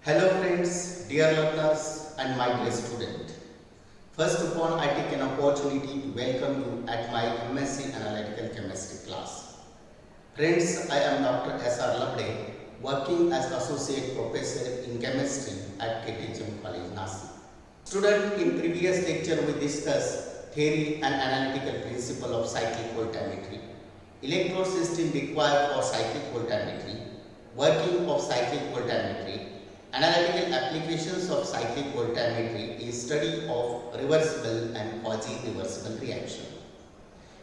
Hello friends, dear learners and my dear student. First of all, I take an opportunity to welcome you at my MSc Analytical Chemistry class. Friends, I am Dr. S.R. Labde, working as Associate Professor in Chemistry at KTHM College, Nashik. Student, in previous lecture we discussed theory and analytical principle of cyclic voltammetry, electrode system required for cyclic voltammetry, working of cyclic voltammetry, analytical applications of cyclic voltammetry is study of reversible and quasi-reversible reaction.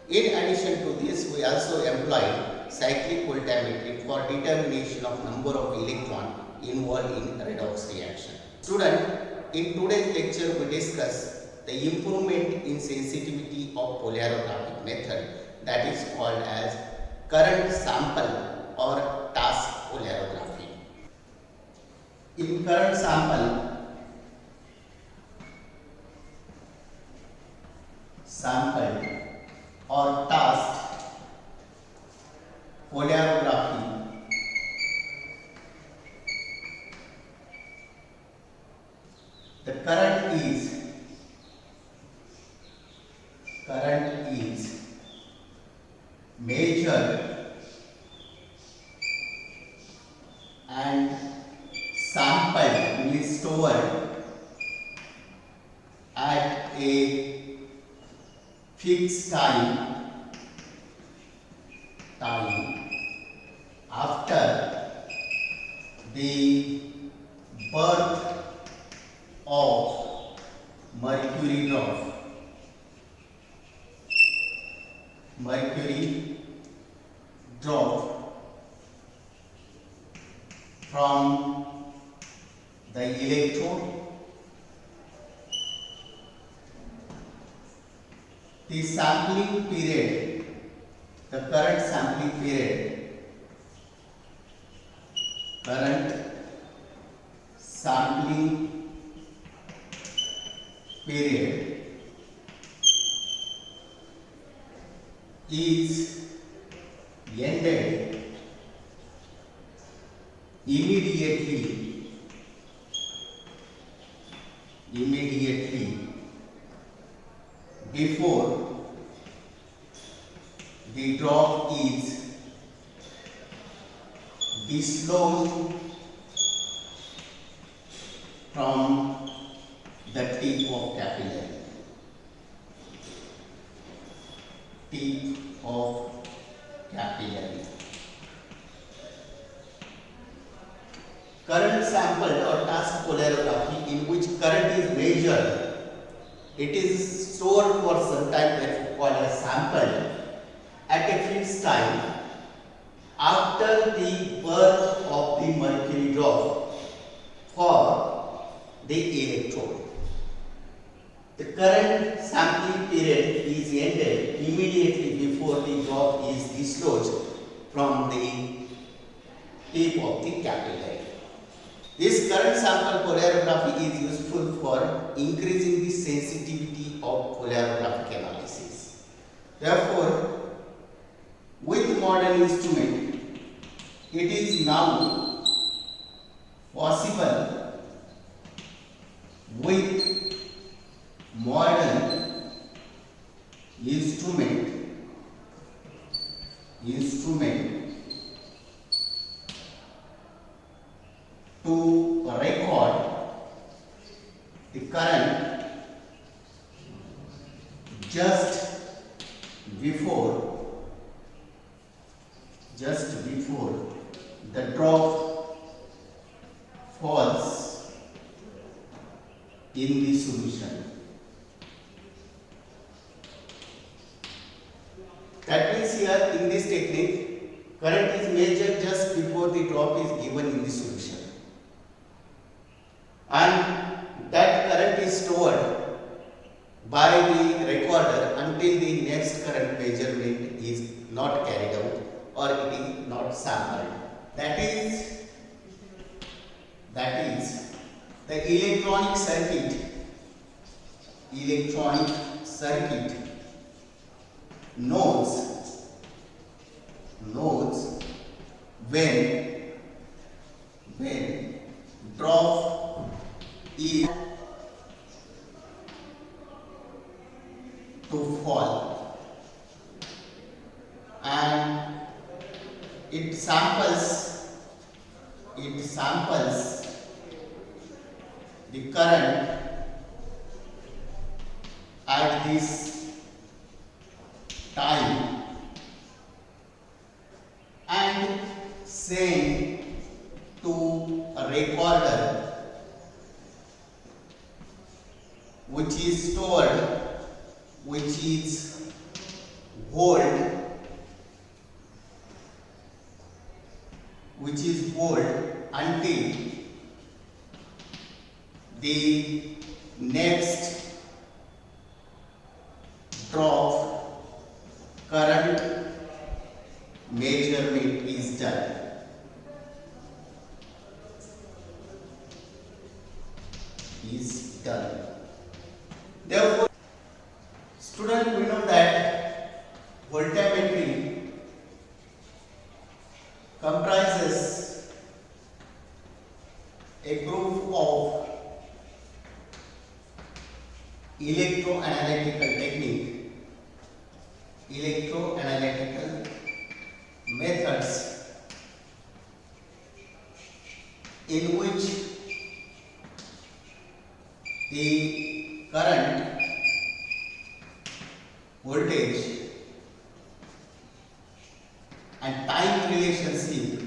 In addition to this, we also employ cyclic voltammetry for determination of number of electrons involved in redox reaction. Student, in today's lecture we discuss the improvement in sensitivity of polarographic method that is called as current sample or task polarography. In current sample or task polarography, the current is measured and sample is stored at a fixed time after the birth of mercury drop from the electrode. The sampling period, the current sampling period is ended immediately before the drop is dislodged from the tip of capillary. Current sample or task polarography, in which current is measured, it is stored for some time, therefore called as sample, at a fixed time after the birth of the mercury drop for the electrode. The current sampling period is ended immediately before the drop is dislodged from the tip of the capillary. This current sample polarography is useful for increasing the sensitivity of polarographic analysis. Therefore, with modern instrument, it is now possible with modern instrument to record the current just before the drop falls in the solution. That means here in this technique, current is measured just before the drop is given in the solution, and that current is stored by the recorder until the next current measurement is not carried out or it is not sampled. That is the electronic circuit knows when drop is to fall, and it samples the current at this time and send to a recorder which is stored, which is hold until the next drop current measurement is done. Therefore, student, we know that voltammetry comprises a group of electroanalytical methods in which the current, voltage and time relationship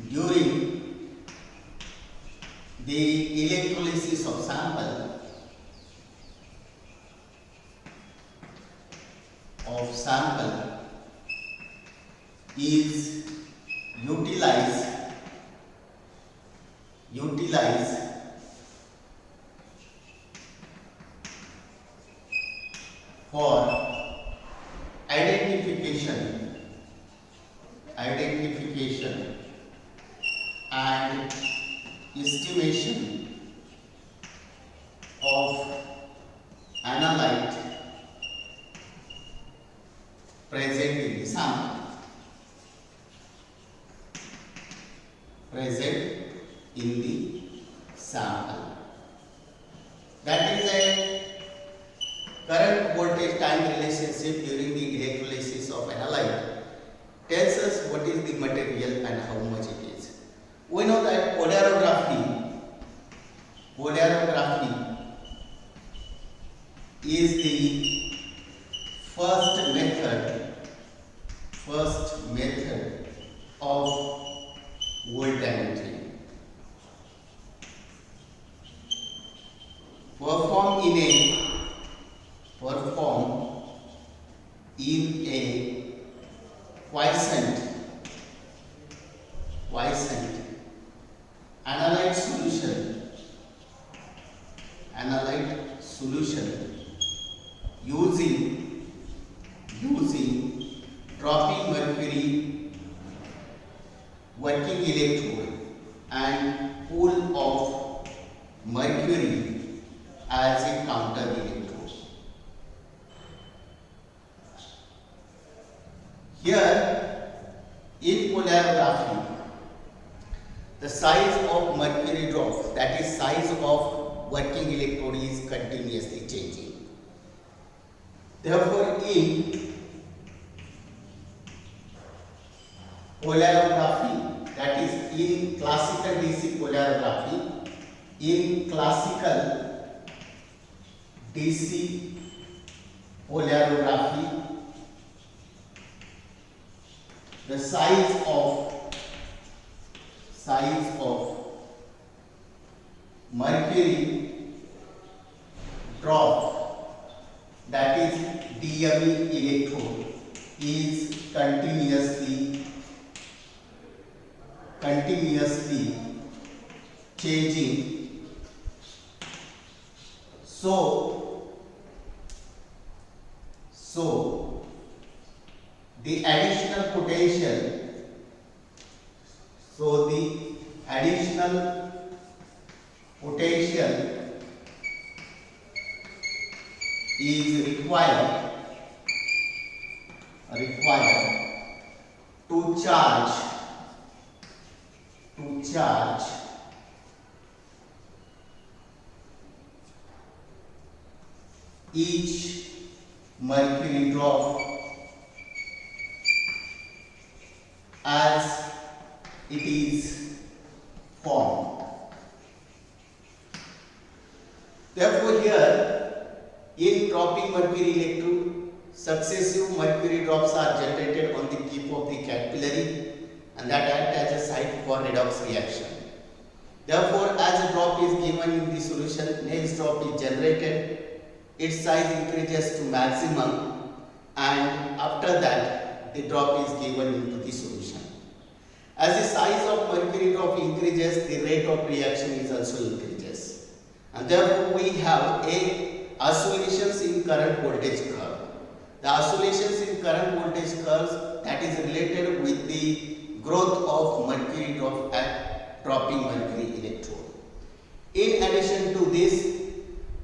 during the electrolysis of sample is utilized for identification and estimation of analyte present in the sample. That is a current voltage time relationship during the electrolysis of analyte tells us what is the material and how much it is. We know that polarography is the first method of voltammetry. Performed in a quiescent analyte solution using dropping mercury working electrode and pool of mercury as a counter electrode. Here in polarography, the size of mercury drop, that is size of working electrode, is continuously changing. Therefore, in polarography, that is in classical DC polarography, in classical DC polarography, the size of mercury drop, that is DME electrode, is continuously changing. So the additional potential, is required to charge charge each mercury drop as it is formed. Therefore, here in dropping mercury electrode, successive mercury drops are generated on the tip of the capillary and that act as a site for redox reaction. Therefore, as a drop is given in the solution, next drop is generated, its size increases to maximum and after that the drop is given into the solution. As the size of mercury drop increases, the rate of reaction is also increases. And therefore, we have a oscillations in current voltage curve. The oscillations in current voltage curves that is related with the growth of mercury drop at dropping mercury electrode. In addition to this,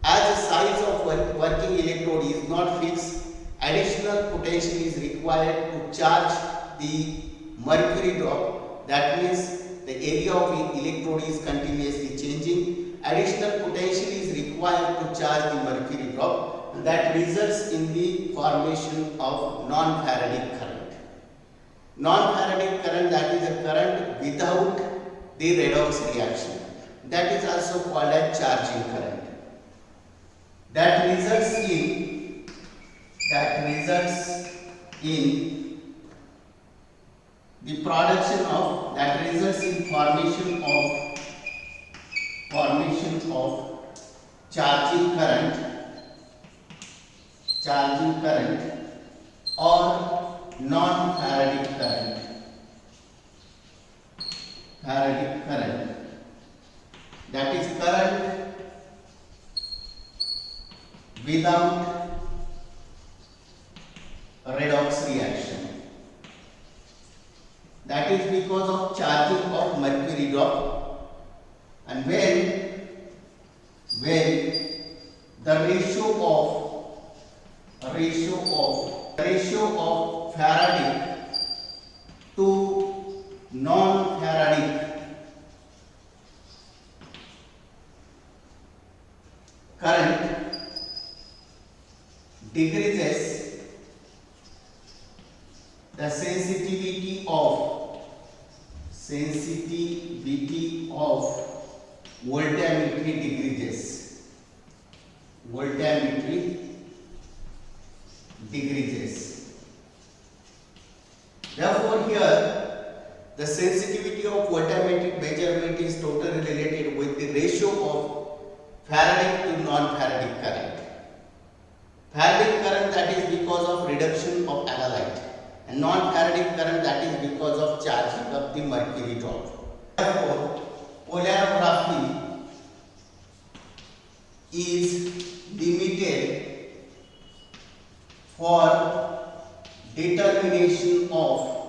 as the size of working electrode is not fixed, additional potential is required to charge the mercury drop. That means the area of electrode is continuously changing. Additional potential is required to charge the mercury drop, and that results in the formation of non-Faradic current. Non-Faradic current, that is a current without the redox reaction. That is also called as charging current. That results in the production of, that results in formation of charging current or non-Faradic current. Faradic current, that is current without redox reaction. That is because of charging of mercury drop, and when the ratio of Faradic to non-Faradic current decreases, the sensitivity of voltammetry decreases. Therefore, here the sensitivity of voltammetric measurement is totally related with the ratio of Faradic to non-Faradic current. Faradic current, that is because of reduction of analyte, and non-Faradic current, that is because of charging of the mercury drop. Therefore, polarography is limited for determination of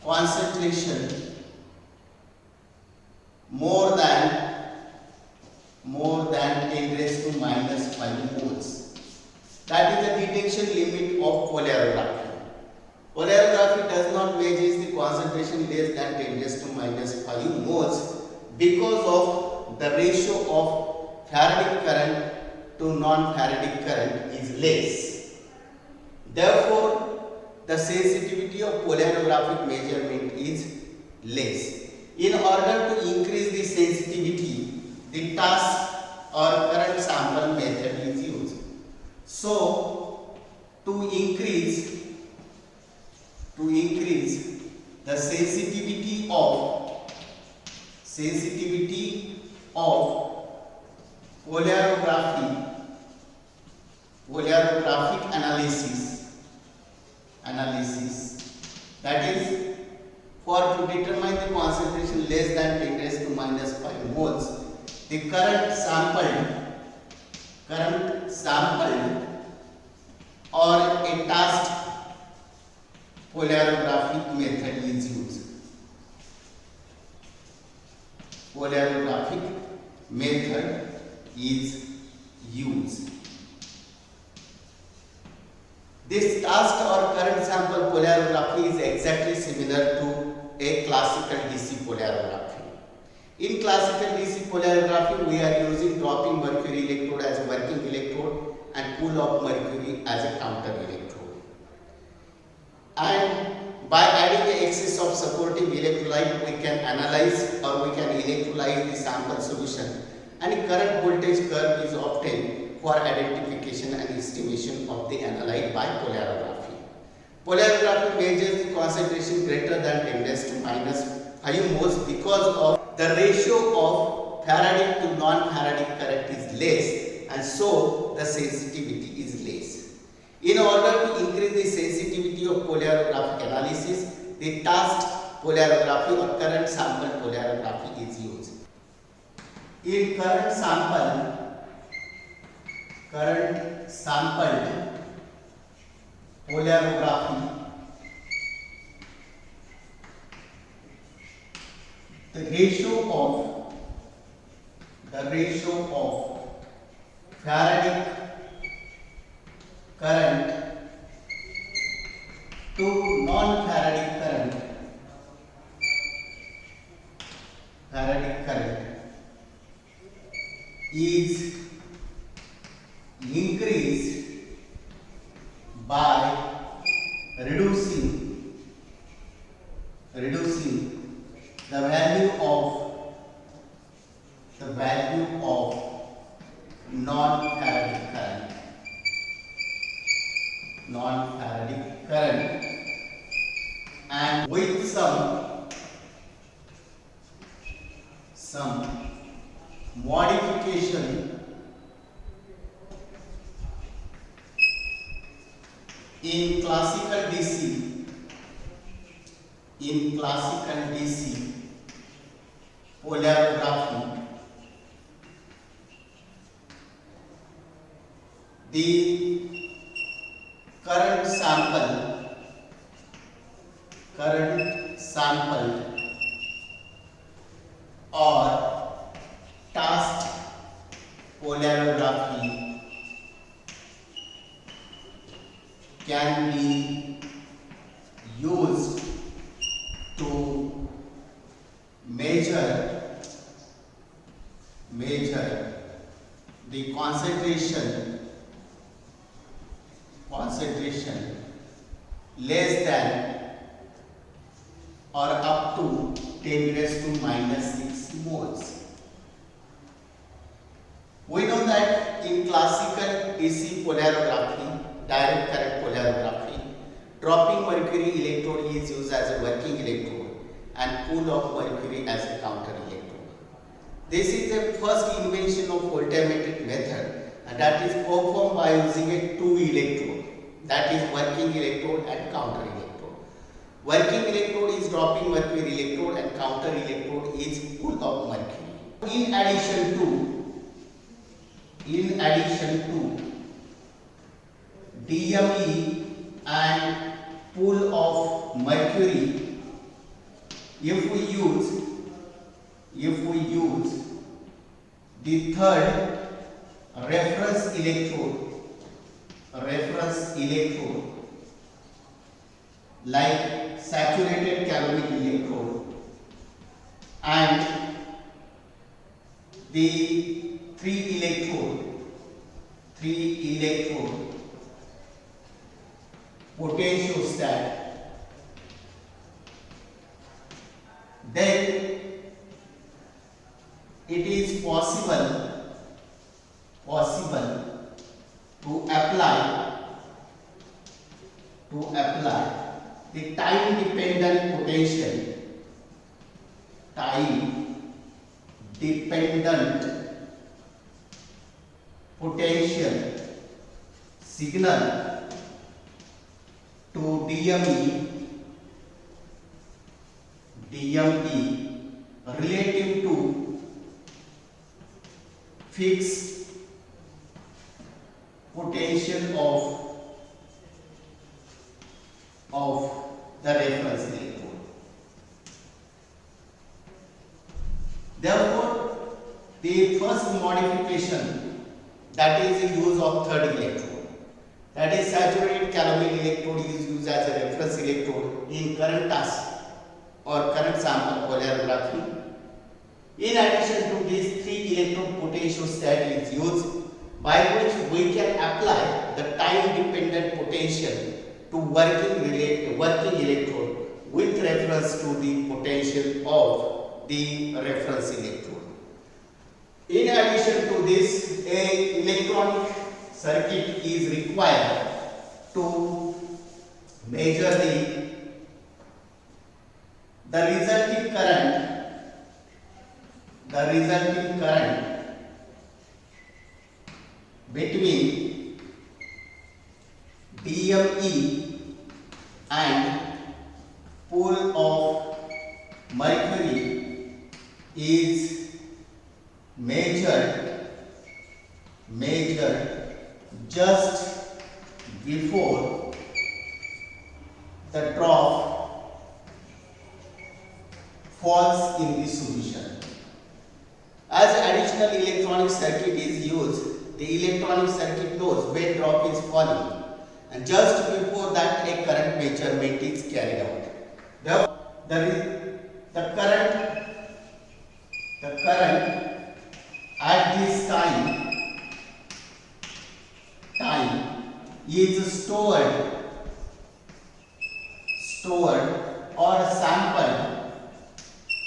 concentration more than 10 raised to minus 5 moles. That is the detection limit of polarography. Polarography does not measure the concentration less than 10 raised to minus 5 moles because of the ratio of Faradic current to non-Faradic current is less. Therefore, the sensitivity of polarographic measurement is less. In order to increase the sensitivity, the task or current sample method is used. So, to increase the sensitivity of polarographic analysis, that is to determine the concentration less than 10 raised to minus 5 moles, the current sampled or a tasked polarographic method is used. Polarographic method is used. This last or current sample polarography is exactly similar to a classical DC polarography. In classical DC polarography, we are using dropping mercury electrode as a working electrode and pool of mercury as a counter electrode. And by adding an excess of supporting electrolyte, we can analyze or we can electrolyze the sample solution, and a current voltage curve is obtained for identification and estimation of the analyte by polarography. Polarography measures the concentration greater than 10⁻⁻5 moles because of the ratio of Faradic to non-Faradic current is less, and so the sensitivity is less. In order to increase the sensitivity of polarographic analysis, the tasked polarography or current sample polarography is used. In current sampled polarography, the ratio of Faradic current to non-Faradic current is increased by reducing the value of non-Faradic current, and with some modification in classical DC polarography, the current sample or tasked polarography can be used to measure the concentration less than or up to 10⁻⁻6 moles. We know that in classical DC polarography, direct current polarography, dropping mercury electrode is used as a working electrode and pool of mercury as a counter electrode. This is the first invention of voltammetric method, and that is performed by using a two electrode, that is working electrode and counter electrode. Working electrode is dropping mercury electrode and counter electrode is pool of mercury. In addition to DME and pool of mercury, if we use the third reference electrode like saturated carbonic electrode and the three electrode potentiostat, then it is possible to apply the time dependent potential signal to DME relative to fixed potential of the reference electrode. Therefore, the first modification, that is the use of third electrode. That is, saturated calamine electrode is used as a reference electrode in current task or current sample polarography. In addition to these, 3 electrode potentiostat is used, by which we can apply the time dependent potential to working electrode with reference to the potential of the reference electrode. In addition to this, a electronic circuit is required to measure the resulting current between DME and pole of mercury is measured just before the drop falls in the solution. As additional electronic circuit is used, the electronic circuit knows when drop is falling, and just before that a current measurement is carried out. The current at this time is stored or sampled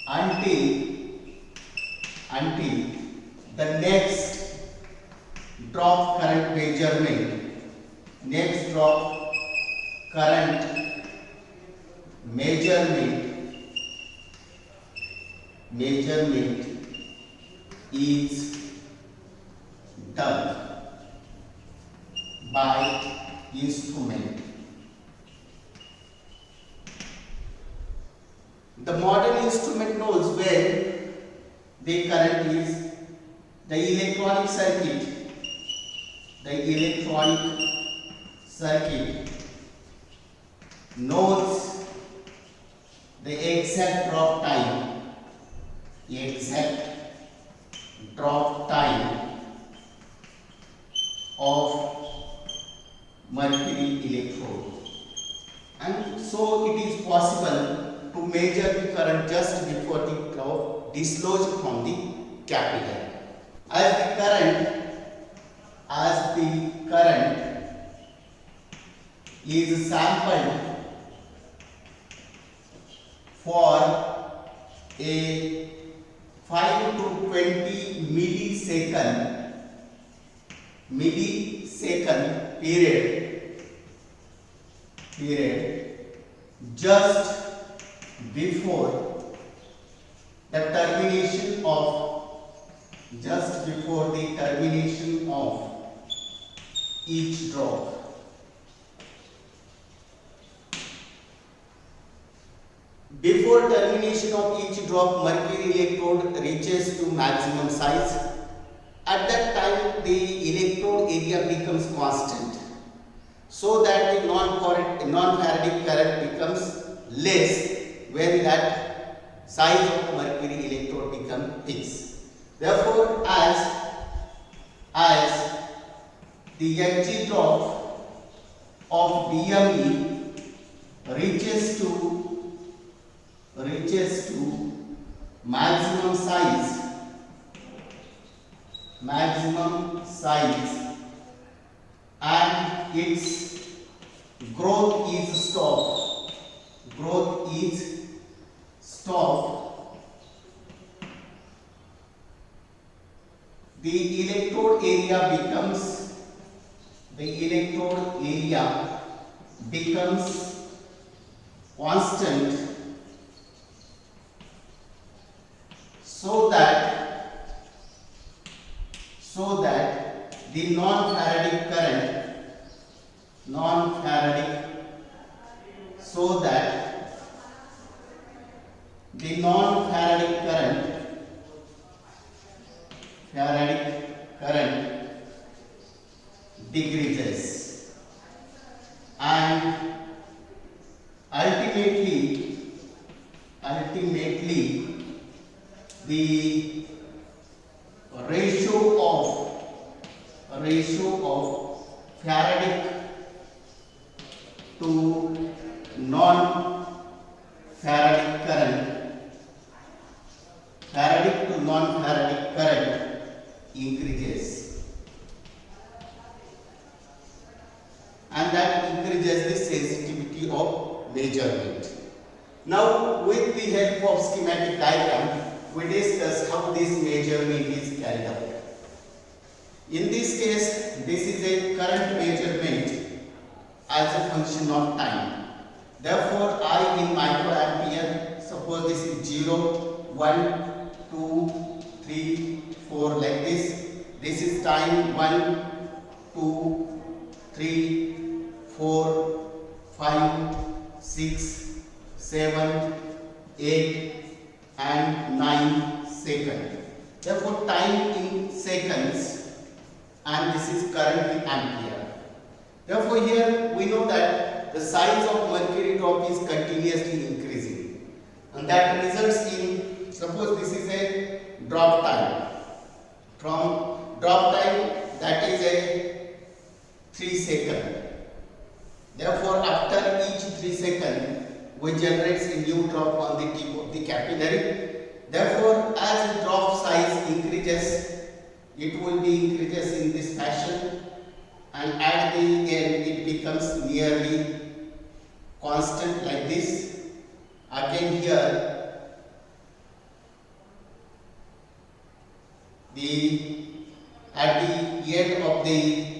until the next drop current measurement is done by instrument. The modern instrument knows when the current is. The electronic circuit knows the exact drop time of mercury electrode, and so it is possible to measure the current just before the drop dislodged from the capillary. As the current is sampled for a 5 to 20 millisecond period just before the termination of each drop. Before termination of each drop, mercury electrode reaches to maximum size. At that time, the electrode area becomes constant, so that the non-Faradic current becomes less when that size of mercury electrode becomes fixed. Therefore, as the Hg drop of DME reaches to maximum size and its growth is stopped, the electrode area becomes constant, so that the non-Faradic current decreases, and ultimately the ratio of Faradic Faradic current, Faradic to non-Faradic current increases, and that increases the sensitivity of measurement. Now, with the help of schematic diagram, we discuss how this measurement is carried out. In this case, this is a current measurement as a function of time. Therefore, I in microampere, suppose this is 0, 1, 2, 3, 4 like this. This is time 1, 2, 3, 4, 5, 6, 7, 8 and 9 seconds. Therefore, time in seconds, and this is current in ampere. Therefore, here we know that the size of mercury drop is continuously increasing, and that results in, suppose this is a drop time. From drop time, that is a 3 seconds. Therefore, after each 3 seconds, we generate a new drop on the tip of the capillary. Therefore, as the drop size increases, it will be increases in this fashion, and at the end it becomes nearly constant like this. Again here, at the end of the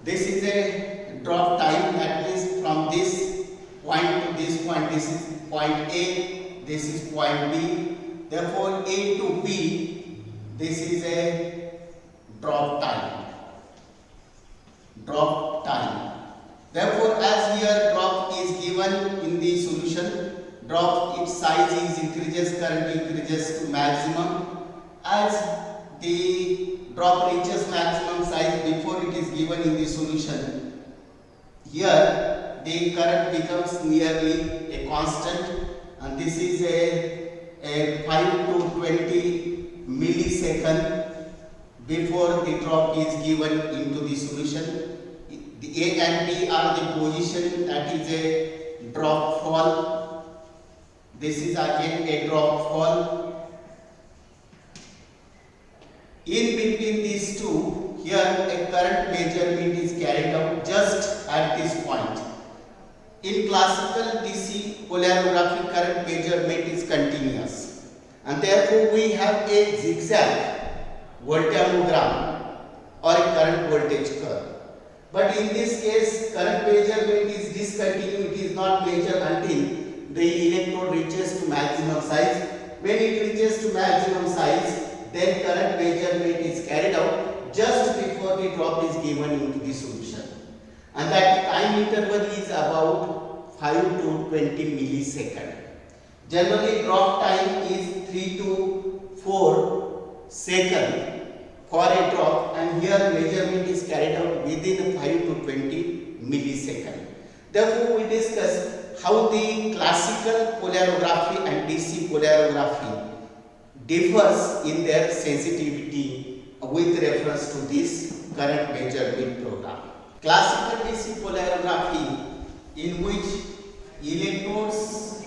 this is a drop time, that means from this point to this point, this is point A, this is point B. Therefore, A to B, this is a drop time. Drop time. Therefore, as here drop is given in the solution, drop its size is increases, current increases to maximum. As the drop reaches maximum size before it is given in the solution, here the current becomes nearly a constant, and this is a 5 to 20 millisecond before the drop is given into the solution. The A and B are the position, that is a drop fall. This is again a drop fall. In between these two, here a current measurement is carried out just at this point. In classical DC polarography, current measurement is continuous, and therefore we have a zigzag voltammogram or a current voltage curve. But in this case, current measurement is discontinuous, it is not measured until the electrode reaches to maximum size. When it reaches to maximum size, then current measurement is carried out just before the drop is given into the solution, and that time interval is about 5 to 20 millisecond. Generally, drop time is 3 to 4 seconds for a drop, and here measurement is carried out within 5 to 20 millisecond. Therefore, we discuss how the classical polarography and DC polarography differs in their sensitivity with reference to this current measurement program. Classical DC polarography, in which electrodes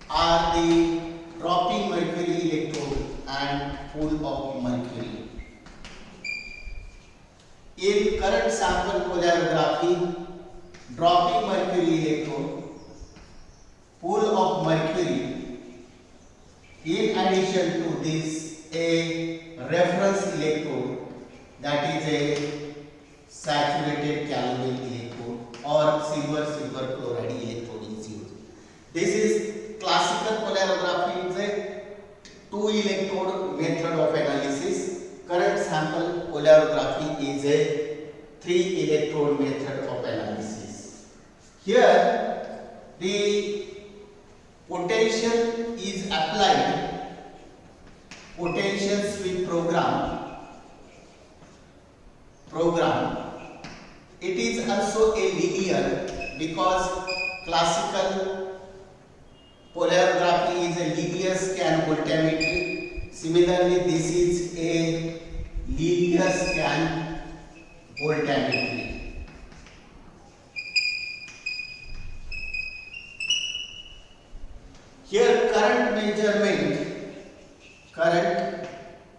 are the dropping mercury electrode and pool of mercury. In current sample polarography, dropping mercury electrode, pool of mercury. In addition to this, a reference electrode, that is a saturated calomel electrode or silver chloride electrode is used. This is classical polarography, is a 2 electrode method of analysis. Current sample polarography is a 3 electrode method of analysis. Here the potential is applied, potential sweep program. It is also a linear, because classical polarography is a linear scan voltammetry. Similarly, this is a linear scan voltammetry.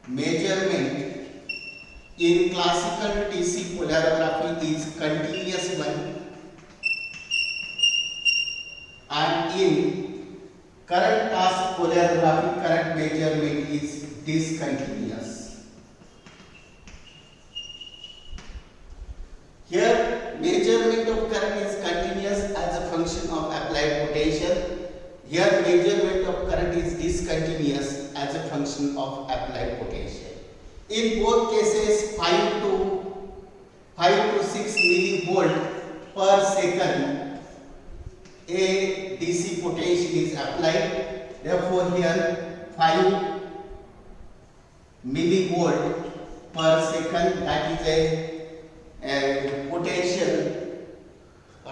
measurement in classical DC polarography is continuous one, and in current task polarography current measurement is discontinuous. Here measurement of current is continuous as a function of applied potential. Here measurement of current is discontinuous as a function of applied potential. In both cases 5 to 6 millivolt per second a DC potential is applied. Therefore here 5 millivolt per second, that is a potential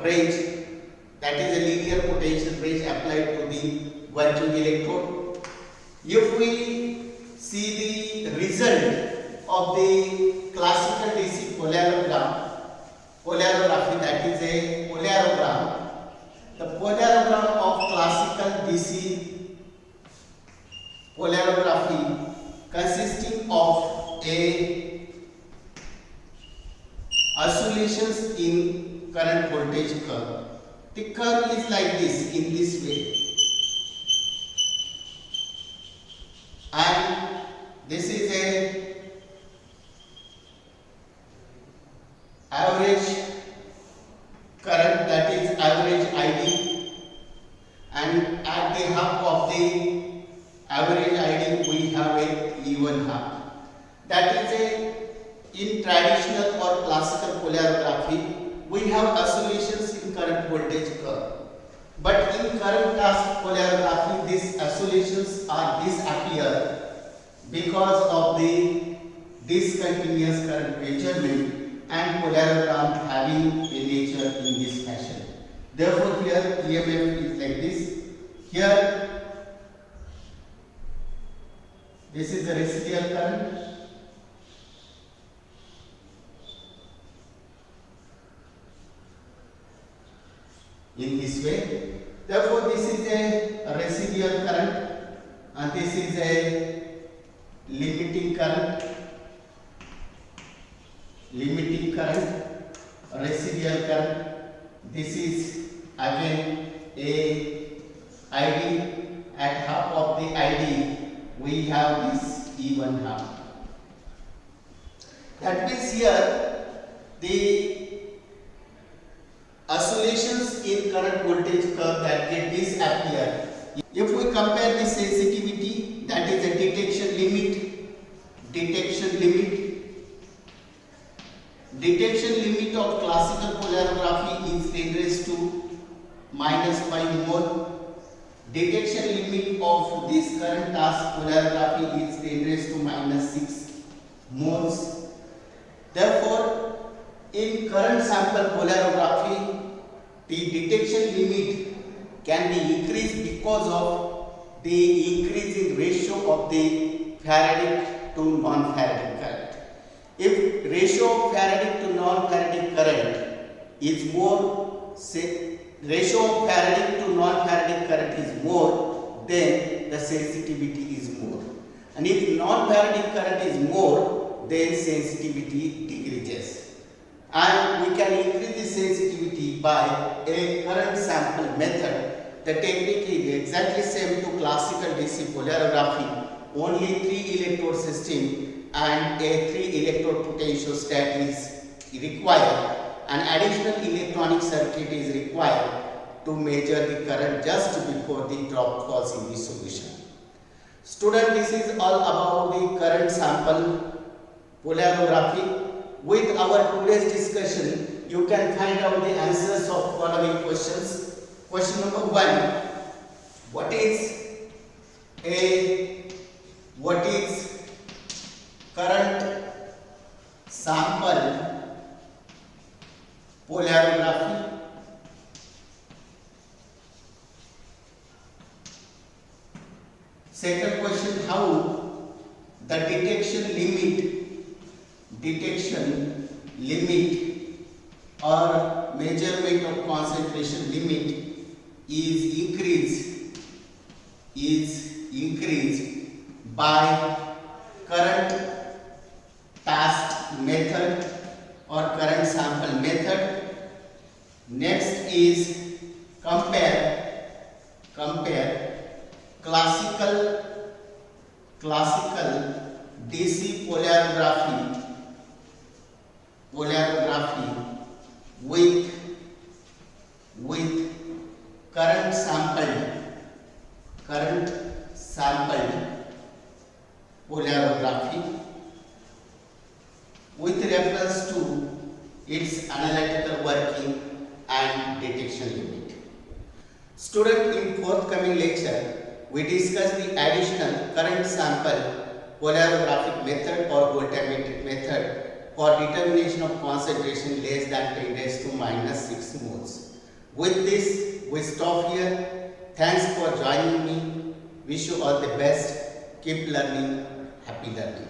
range, that is a linear potential range applied to the working electrode. If we see the result of the classical DC polarography, that is a polarogram. The polarogram of classical DC polarography consisting of a oscillations in current voltage curve. The curve is like this, in this way, and this is a average current, that is average ID, and at the half of the average ID we have a even half. That is a, in traditional or classical polarography we have oscillations in current voltage curve, but in current task polarography these oscillations are disappear because of the discontinuous current measurement and polarogram having a nature in this fashion. Therefore here EMF is like this. Here this is the residual current, in this way. Therefore this is a residual current and this is a limiting current, residual current. This is again a ID. At half of the ID we have this even half. That means here the oscillations in current voltage curve that get disappear. If we compare the sensitivity, that is a detection limit of classical polarography is 10 raised to -5 mole. Detection limit of this current task polarography is 10 raised to -6 moles. Therefore, in current sample polarography, the detection limit can be increased because of the increasing ratio of the Faradic to non-Faradic current. If ratio of Faradic to non-Faradic current is more, ratio of Faradic to non-Faradic current is more, then the sensitivity is more. And if non-Faradic current is more, then sensitivity decreases. And we can increase the sensitivity by a current sample method. The technique is exactly same to classical DC polarography. Only 3 electrode system and a 3 electrode potentiostat is required. An additional electronic circuit is required to measure the current just before the drop falls in the solution. Student, this is all about the current sample polarography. With our today's discussion, you can find out the answers of following questions. Question number 1. What is current sample polarography? Second question, how the detection limit or measurement of concentration limit is increased by current task method or current sample method. Next is compare classical DC polarography with current sampled polarography with reference to its analytical working and detection limit. Student, in forthcoming lecture, we discuss the additional current sample polarographic method or voltammetric method for determination of concentration less than 10⁻⁻⁶ moles. With this, we stop here. Thanks for joining me. Wish you all the best. Keep learning. Happy learning.